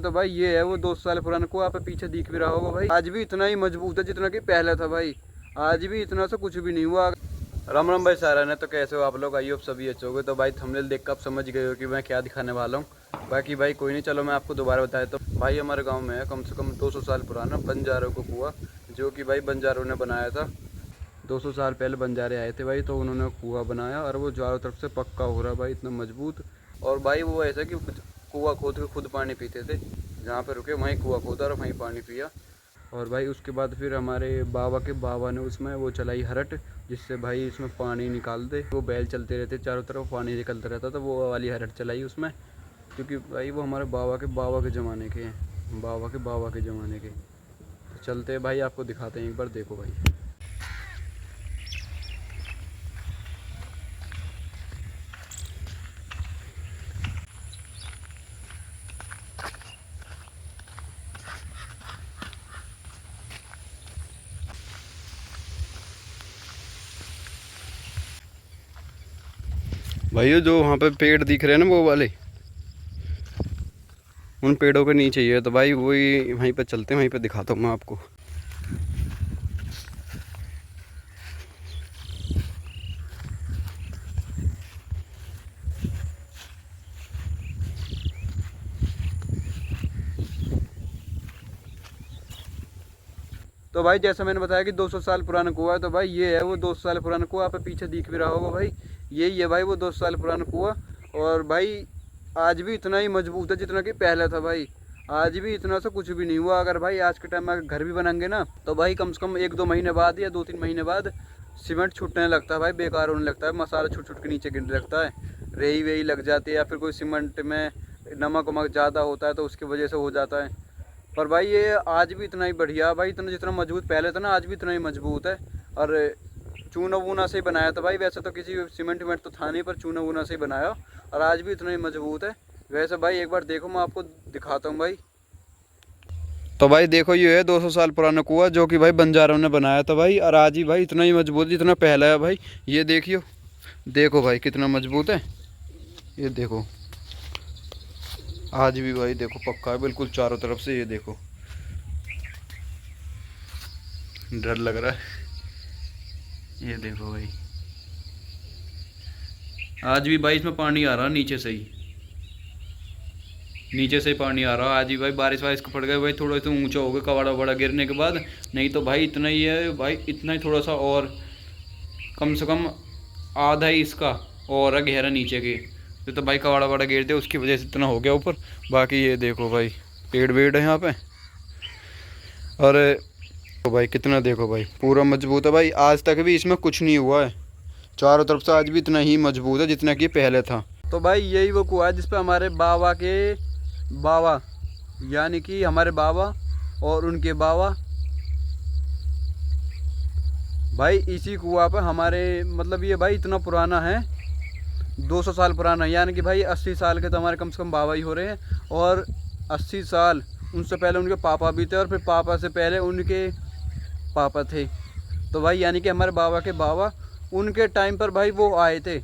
तो भाई ये है वो 200 साल पुराना कुआं, पे पीछे दिख भी रहा होगा भाई। आज भी इतना ही मजबूत है जितना कि पहले था भाई। आज भी इतना से कुछ भी नहीं हुआ। राम राम भाई सारा ने, तो कैसे हो आप लोग? आइए, सभी अच्छे हो गए। तो भाई थंबनेल देख कर आप समझ गए हो कि मैं क्या दिखाने वाला हूँ। बाकी भाई कोई नहीं, चलो मैं आपको दोबारा बताया। तो भाई हमारे गाँव में है कम से कम 200 साल पुराना बंजारों का कुआं, जो कि भाई बंजारों ने बनाया था। 200 साल पहले बंजारे आए थे भाई, तो उन्होंने कुआं बनाया और वो चारों तरफ से पक्का हो रहा भाई, इतना मजबूत। और भाई वो ऐसा कि कुआं खोद के खुद पानी पीते थे। जहाँ पे रुके वहीं कुआं खोदा और वहीं पानी पिया। और भाई उसके बाद फिर हमारे बाबा ने उसमें वो चलाई हरट, जिससे भाई इसमें पानी निकालते। वो बैल चलते रहते चारों तरफ, पानी निकलता रहता, तो वो वाली हरट चलाई उसमें। क्योंकि भाई वो हमारे बाबा के ज़माने के हैं, बाबा के ज़माने के। तो चलते हैं भाई, आपको दिखाते हैं एक बार, देखो भाई। भाइयों जो वहाँ पे पेड़ दिख रहे हैं ना, वो वाले, उन पेड़ों के नीचे ही है। तो भाई वही वहीं पे चलते हैं, वहीं पे दिखाता हूँ मैं आपको। तो भाई जैसा मैंने बताया कि 200 साल पुराना कुआं है। तो भाई ये है वो 200 साल पुराना कुआं, पे पीछे दिख भी रहा होगा भाई। यही है भाई वो 200 साल पुराना कुआं। और भाई आज भी इतना ही मजबूत है जितना कि पहले था भाई। आज भी इतना से कुछ भी नहीं हुआ। अगर भाई आज के टाइम में अगर घर भी बनाएंगे ना, तो भाई कम से कम 1-2 महीने बाद या 2-3 महीने बाद सीमेंट छूटने लगता है भाई, बेकार होने लगता है, मसाला छूट छूट के नीचे गिरने लगता है, रेही वेही लग जाती है, या फिर कोई सीमेंट में नमक वमक ज़्यादा होता है तो उसकी वजह से हो जाता है। पर भाई ये आज भी इतना ही बढ़िया भाई, इतना जितना मजबूत पहले था ना, आज भी इतना ही मजबूत है। और चूना वूना से ही बनाया था भाई, वैसे तो किसी सीमेंट वेमेंट तो था नहीं, पर चूना वूना से ही बनाया, और आज भी इतना ही मजबूत है। वैसे भाई एक बार देखो, मैं आपको दिखाता हूँ भाई। तो भाई देखो, ये है 200 साल पुराना कुआं, जो कि भाई बंजारों ने बनाया था भाई, और आज ही भाई इतना ही मजबूत जितना पहला है भाई। ये देखियो, देखो भाई कितना मजबूत है, ये देखो। आज भी भाई देखो पक्का है बिल्कुल चारों तरफ से, ये देखो। डर लग रहा है, ये देखो भाई। आज भी भाई इसमें पानी आ रहा है नीचे से ही, नीचे से ही पानी आ रहा है। आज ही भाई बारिश वारिश पड़ गए भाई, थोड़ा सा ऊंचा हो गया कवाड़ा ववाड़ा गिरने के बाद। नहीं तो भाई इतना ही है भाई, इतना ही थोड़ा सा, और कम से कम आधा ही इसका और है गहरा नीचे के। तो भाई कवाड़ा ववाड़ा गिरते उसकी वजह से इतना हो गया ऊपर। बाकी ये देखो भाई, पेड़ वेड़ है यहाँ पे। और तो भाई कितना देखो भाई, पूरा मजबूत है भाई, आज तक भी इसमें कुछ नहीं हुआ है चारों तरफ से। आज भी इतना ही मजबूत है जितना कि पहले था। तो भाई यही वो कुआं है जिसपे हमारे बाबा यानी कि हमारे बाबा और उनके बाबा भाई, इसी कुआं पे हमारे, मतलब ये भाई इतना पुराना है, 200 साल पुराना, यानी कि भाई 80 साल के तो हमारे कम से कम बाबा ही हो रहे हैं। और 80 साल उनसे पहले उनके पापा भी थे, और फिर पापा से पहले उनके पापा थे। तो भाई यानी कि हमारे बाबा के बाबा, उनके टाइम पर भाई वो आए थे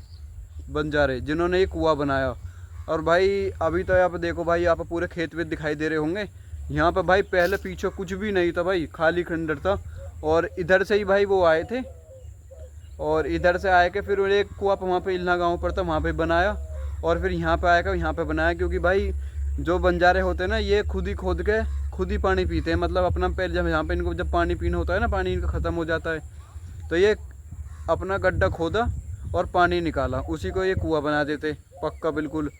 बंजारे, जिन्होंने ये कुआं बनाया। और भाई अभी तो यहाँ पे देखो भाई, यहाँ पे पूरे खेत वेत दिखाई दे रहे होंगे। यहाँ पे भाई पहले पीछे कुछ भी नहीं था भाई, खाली खंडर था। और इधर से ही भाई वो आए थे, और इधर से आए के फिर एक कुआं वहाँ पे इलना गाँव पर था, वहाँ पे बनाया। और फिर यहाँ पे आएगा, यहाँ पे बनाया। क्योंकि भाई जो बंजारे होते हैं ना, ये खुद ही खोद के खुद ही पानी पीते हैं। मतलब अपना पैर जब यहाँ पे इनको जब पानी पीना होता है ना, पानी इनका ख़त्म हो जाता है, तो ये अपना गड्ढा खोदा और पानी निकाला, उसी को ये कुआं बना देते पक्का बिल्कुल।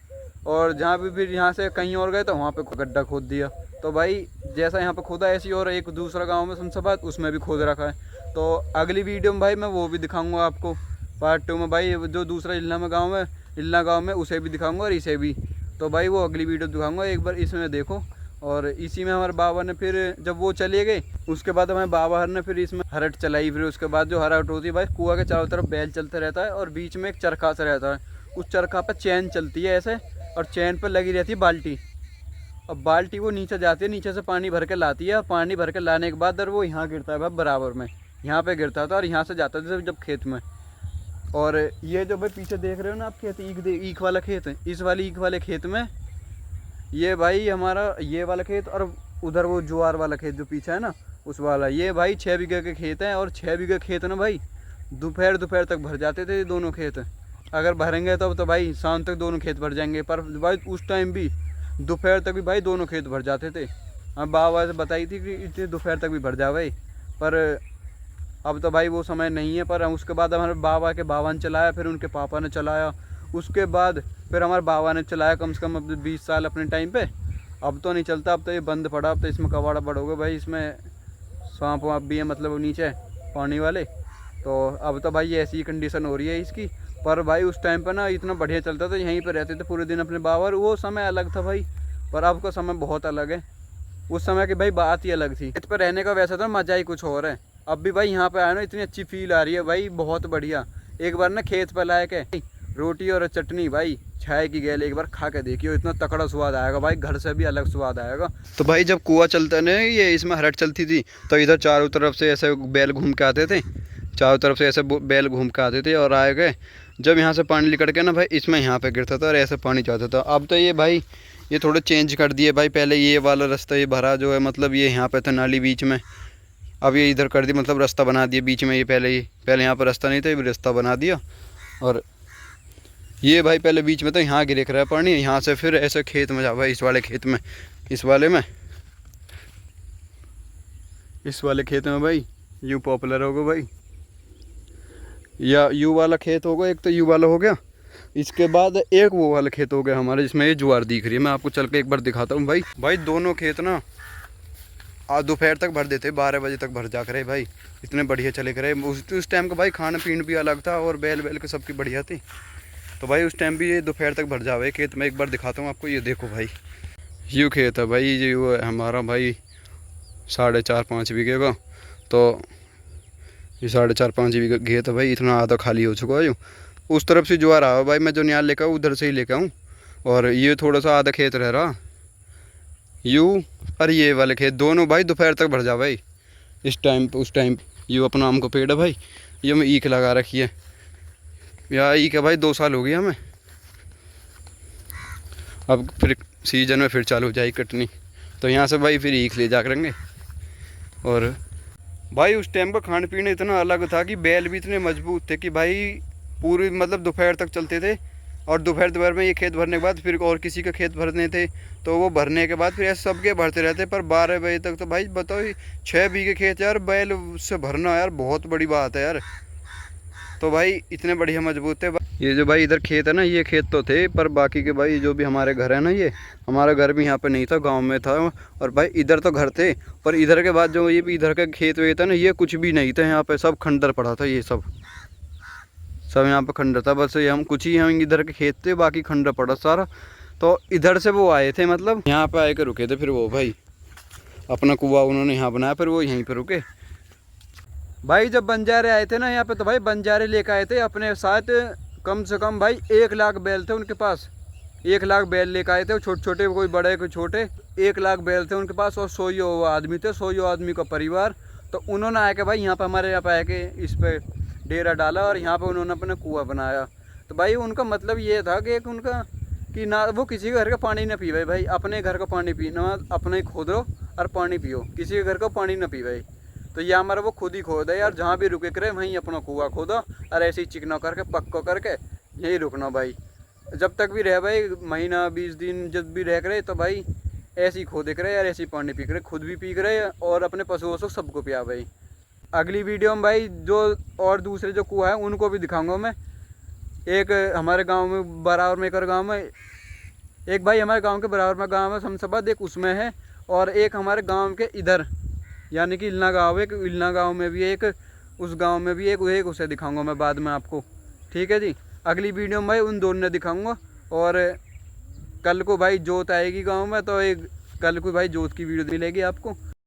और जहाँ भी फिर यहाँ से कहीं और गए तो वहाँ पे गड्ढा खोद दिया। तो भाई जैसा यहाँ पे खोदा, ऐसी और एक दूसरा गांव में शमशाबाद, उसमें भी खोद रखा है। तो अगली वीडियो में भाई मैं वो भी दिखाऊंगा आपको, पार्ट 2 में भाई, जो दूसरा इल्ना गाँव में उसे भी दिखाऊँगा, और इसे भी। तो भाई वो अगली वीडियो दिखाऊँगा, एक बार इसमें देखो। और इसी में हमारे बाबा ने फिर जब वो चले गए, उसके बाद हमारे बाबा ने फिर इसमें हरट चलाई। फिर उसके बाद जो हरट होती है भाई, कुआं के चारों तरफ बैल चलता रहता है, और बीच में एक चरखा सा रहता है। उस चरखा पर चैन चलती है ऐसे, और चैन पर लगी रहती है बाल्टी। और बाल्टी वो नीचे जाती है, नीचे से पानी भर के लाती है। पानी भर के लाने के बाद वो यहाँ गिरता है भाई बराबर में, यहाँ पे गिरता था, और यहाँ से जाता था जब खेत में। और ये जो भाई पीछे देख रहे हो ना आप खेत, ईख वाला खेत है, इस वाले ईख वाले खेत में ये भाई हमारा ये वाला खेत और उधर वो ज्वार वाला खेत जो पीछे है ना उस वाला, ये भाई 6 बीघे के खेत हैं। और 6 बीघे खेत ना भाई दोपहर दोपहर तक भर जाते थे ये दोनों खेत। अगर भरेंगे तब तो भाई शाम तक दोनों खेत भर जाएंगे, पर भाई उस टाइम भी दोपहर तक भी भाई दोनों खेत भर जाते थे। हम बाबा से बताई थी कि इतने दोपहर तक भी भर जाए, पर अब तो भाई वो समय नहीं है। पर उसके बाद हमारे बाबा के बाबा ने चलाया, फिर उनके पापा ने चलाया, उसके बाद फिर हमारे बाबा ने चलाया कम से कम अब 20 साल अपने टाइम पे। अब तो नहीं चलता, अब तो ये बंद पड़ा, अब तो इसमें कबाड़ा बड़ हो गए भाई, इसमें सांप वाँप भी है मतलब नीचे पानी वाले। तो अब तो भाई ऐसी कंडीशन हो रही है इसकी। पर भाई उस टाइम पर ना इतना बढ़िया चलता था, यहीं पर रहते थे पूरे दिन अपने बाबा, और वो समय अलग था भाई। पर अब का समय बहुत अलग है, उस समय की भाई बात ही अलग थी। इस पर रहने का वैसा था मज़ा ही कुछ और है। अब भी भाई यहाँ पे आया ना इतनी अच्छी फील आ रही है भाई, बहुत बढ़िया। एक बार ना खेत पर लाए के रोटी और चटनी भाई छाए की गैल एक बार खा के देखियो, इतना तकड़ा स्वाद आएगा भाई, घर से भी अलग स्वाद आएगा। तो भाई जब कुआं चलता ना ये इसमें हरट चलती थी, तो इधर चारों तरफ से ऐसे बैल घूम के आते थे, चारों तरफ से ऐसे बैल घूम के आते थे और आए गए। जब यहाँ से पानी निकल के ना भाई इसमें यहाँ पे गिरता था और ऐसे पानी जाता था। अब तो ये भाई ये थोड़े चेंज कर दिए भाई, पहले ये वाला रास्ता ये भरा जो है मतलब ये यहाँ पे था नाली बीच में, अब ये इधर कर दी मतलब रास्ता बना दिया बीच में। ये पहले यहाँ पर रास्ता नहीं था, ये रास्ता बना दिया। और ये भाई पहले बीच में तो यहाँ गिर रहा है पानी, यहाँ से फिर ऐसे खेत में जा भाई, इस वाले खेत में, इस वाले खेत में भाई यू पॉपुलर होगा भाई, या यू वाला खेत होगा, एक तो यू वाला हो गया, इसके बाद एक वो वाला खेत हो गया हमारे जिसमें ये ज्वार दिख रही है। मैं आपको चल के एक बार दिखाता हूँ भाई दोनों खेत ना आज दोपहर तक भर देते, 12 बजे तक भर जा करे भाई, इतने बढ़िया चले करे। उस टाइम का भाई खाना पीना भी अलग था और बैल के सबकी बढ़िया थी। तो भाई उस टाइम भी ये दोपहर तक भर जावे खेत में। एक बार दिखाता हूँ आपको, ये देखो भाई यू खेत है भाई, ये वो है हमारा भाई 4.5-5 बीघे का। तो ये 4.5-5 बीघे खेत है भाई, इतना आधा खाली हो चुका है। यूँ उस तरफ से ज्वार आया भाई, मैं जो न्याल लेकर उधर से ही लेकर हूँ, और ये थोड़ा सा आधा खेत रह रहा यू, और ये वाले खेत दोनों भाई दोपहर तक भर जा भाई। इस टाइम उस टाइम यू अपना आम का पेड़ है भाई, ये मैं ईख लगा रखी है, या ईख है भाई 2 साल हो गया हमें। अब फिर सीजन में फिर चालू हो जाएगी कटनी, तो यहाँ से भाई फिर ईख ले जा करेंगे। और भाई उस टाइम का खान पीना इतना अलग था कि बैल भी इतने मजबूत थे कि भाई पूरी मतलब दोपहर तक चलते थे। और दोपहर में ये खेत भरने के बाद फिर और किसी का खेत भरने थे, तो वो भरने के बाद फिर ऐसे सबके भरते रहते। पर 12 बजे तक तो भाई बताओ 6 बीघे खेत यार, बैल से भरना यार बहुत बड़ी बात है यार। तो भाई इतने बढ़िया मजबूत थे। ये जो भाई इधर खेत है ना, ये खेत तो थे, पर बाकी के भाई जो भी हमारे घर है ना, ये हमारा घर भी यहाँ पे नहीं था, गांव में था। और भाई इधर तो घर थे, पर इधर के बाद जो ये भी इधर का खेत वेत है ना, ये कुछ भी नहीं था यहाँ पे, सब खंडर पड़ा था। ये सब यहाँ पे खंडर था, बस ये हम कुछ ही हम इधर के खेत थे, बाकी खंडर पड़ा सारा। तो इधर से वो आए थे मतलब यहाँ पे आए के रुके थे, फिर वो भाई अपना कुआं उन्होंने यहाँ बनाया, फिर वो यहीं पर रुके। भाई जब बंजारे आए थे ना यहाँ पे, तो भाई बंजारे लेकर आए थे अपने साथ, कम से कम भाई 1 लाख बैल थे उनके पास। 1 लाख बैल लेकर आए थे, छोटे छोटे कोई बड़े कोई छोटे, 1 लाख बैल थे उनके पास, और 100 आदमी थे, 100 आदमी का परिवार। तो उन्होंने आके भाई यहाँ पे हमारे यहाँ पे आके इस पे डेरा डाला, और यहाँ पे उन्होंने अपना कुआं बनाया। तो भाई उनका मतलब ये था कि एक उनका कि ना वो किसी के घर का पानी ना पी भाई, अपने घर का पानी पीना, अपने ही खोदो और पानी पियो, किसी के घर का पानी ना पी भाई। तो ये हमारा वो खुद ही खोदा यार, जहाँ भी रुके करे वहीं अपना कुआं खोदा, और ऐसे ही चिकना करके पक्का करके यहीं रुकना भाई, जब तक भी रहे भाई, महीना 20 दिन जब भी रह करे, तो भाई ऐसे ही खोदे करे यार, ऐसे ही पानी पी करे, खुद भी पी करे और अपने पशुओं को सबको पिया भाई। अगली वीडियो में भाई जो और दूसरे जो कुआं है उनको भी दिखाऊंगा मैं। एक हमारे गांव में बराबर में, एक और गाँव में, एक भाई हमारे गांव के बराबर में गांव है शमशाबाद, एक उसमें है, और एक हमारे गांव के इधर यानी कि इलना गाँव है, इलना गाँव में भी एक, उस गांव में भी एक उसे दिखाऊंगा मैं बाद में आपको। ठीक है जी, अगली वीडियो में भाई उन दोनों ने दिखाऊंगा। और कल को भाई जोत आएगी गांव में, तो एक कल को भाई जोत की वीडियो मिलेगी आपको।